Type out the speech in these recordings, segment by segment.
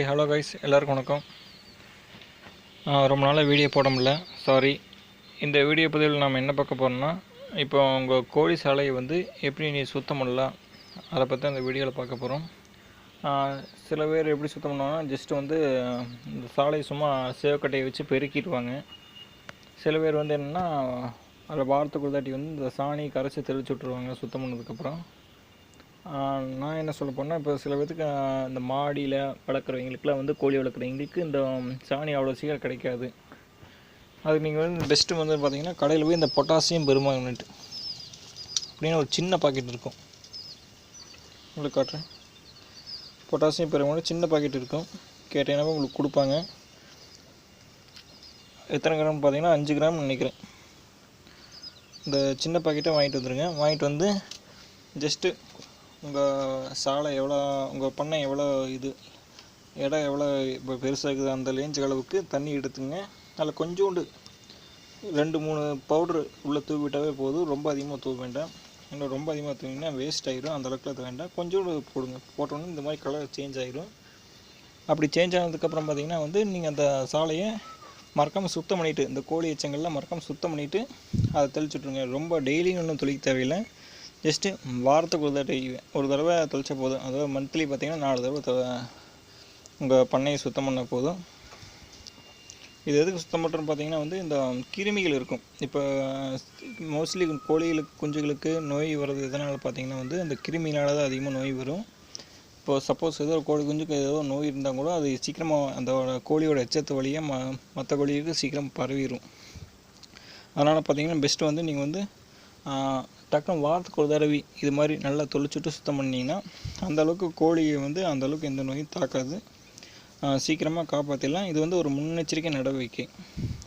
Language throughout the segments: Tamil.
ஹலோ கைஸ், எல்லாருக்கும் வணக்கம். ரொம்ப நாளாக வீடியோ போட முடியல, சாரி. இந்த வீடியோ பதிவில் நாம் என்ன பார்க்க போகிறோம்னா, இப்போ உங்கள் கோழி சாலையை வந்து எப்படி நீ சுத்தம் பண்ணலாம், அதை பற்றி அந்த வீடியோவில் பார்க்க போகிறோம். சில பேர் எப்படி சுத்தம் பண்ணுவாங்கன்னா, ஜஸ்ட்டு வந்து இந்த சாலையை சும்மா சேவக்கட்டையை வச்சு பெருக்கிடுவாங்க. சில பேர் வந்து என்னென்னா, அதில் வாரத்துக்கு ஒரு தாட்டி வந்து இந்த சாணி கரைச்சி தெளிச்சு விட்ருவாங்க சுத்தம் பண்ணதுக்கப்புறம். நான் என்ன சொல்ல போனால், இப்போ சில பேருக்கு இந்த மாடியில் வளர்க்குறவங்களுக்குலாம் வந்து கோழி வளர்க்குறவங்களுக்கு இந்த சாணி அவ்வளோ சீக்கிரம் கிடைக்காது. அதுக்கு நீங்கள் வந்து பெஸ்ட்டு வந்து பார்த்திங்கன்னா, கடையில் போய் இந்த பொட்டாசியம் பெருமாங்கனேட் அப்படின்னு ஒரு சின்ன பாக்கெட் இருக்கும், உங்களுக்கு காட்டுறேன். பொட்டாசியம் பெருமாங்கனேட் சின்ன பாக்கெட் இருக்கும், கேட்டீங்கன்னா உங்களுக்கு கொடுப்பாங்க. எத்தனை கிராம் பார்த்தீங்கன்னா 5 கிராம் நினைக்கிறேன். இந்த சின்ன பாக்கெட்டை வாங்கிட்டு வந்துடுங்க. வாங்கிட்டு வந்து ஜஸ்ட்டு உங்கள் சாலை எவ்வளோ, உங்கள் பண்ணை எவ்வளோ, இடம் எவ்வளோ இப்போ பெருசாக இருக்குது அந்த ரேஞ்ச் அளவுக்கு தண்ணி எடுத்துங்க. அதில் கொஞ்சோண்டு 2-3 பவுட்ரு உள்ளே தூவிட்டாவே போதும். ரொம்ப அதிகமாக தூவ வேண்டாம். இன்னும் ரொம்ப அதிகமாக தூவிங்கன்னா வேஸ்ட் ஆகிடும், அந்த அளவுக்கு அது வேண்டாம். கொஞ்சோண்டு போடுங்க. போட்டோன்னே இந்த மாதிரி கலர் சேஞ்ச் ஆகிடும். அப்படி சேஞ்ச் ஆனதுக்கப்புறம் பார்த்திங்கன்னா வந்து நீங்கள் அந்த சாலையை மறக்காமல் சுத்தம் பண்ணிவிட்டு, இந்த கோழி எச்சங்கள்லாம் மறக்காமல் சுத்தம் பண்ணிவிட்டு அதை தெளிச்சுட்ருங்க. ரொம்ப டெய்லியும் ஒன்றும் தெளிக்க தேவையில்லை. ஜஸ்ட்டு வாரத்துக்கு ஒரு தடவை தெளிச்சா போதும். அதாவது மந்த்லி பார்த்திங்கன்னா 4 தடவை உங்கள் பண்ணையை சுத்தம் பண்ணால் போதும். இது எதுக்கு சுத்தம் பண்ணுறோன்னு பார்த்திங்கன்னா வந்து இந்த கிருமிகள் இருக்கும். இப்போ மோஸ்ட்லி கோழிகளுக்கு குஞ்சுகளுக்கு நோய் வர்றது எதனால் பார்த்திங்கன்னா வந்து அந்த கிருமியினால் தான் அதிகமாக நோய் வரும். இப்போது சப்போஸ் ஏதோ ஒரு கோழி குஞ்சுக்கு ஏதோ நோய் இருந்தால் கூட அது சீக்கிரமாக அந்த கோழியோட எச்சத்து வழியாக மற்ற கோழிகளுக்கு சீக்கிரம் பரவிடும். அதனால் பார்த்திங்கன்னா பெஸ்ட்டு வந்து நீங்கள் வந்து டக்குனு வாரத்துக்கு ஒரு தடவை இது மாதிரி நல்லா தொளிச்சுட்டு சுத்தம் பண்ணிங்கன்னா அந்தளவுக்கு கோழியை வந்து அந்தளவுக்கு எந்த நோயும் தாக்காது, சீக்கிரமாக காப்பாற்றிடலாம். இது வந்து ஒரு முன்னெச்சரிக்கை நடவடிக்கை,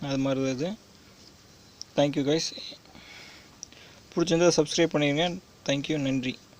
அது மாதிரி தான் இது. Thank you guys. பிடிச்சிருந்தா சப்ஸ்கிரைப் பண்ணிடுங்க. தேங்க்யூ, நன்றி.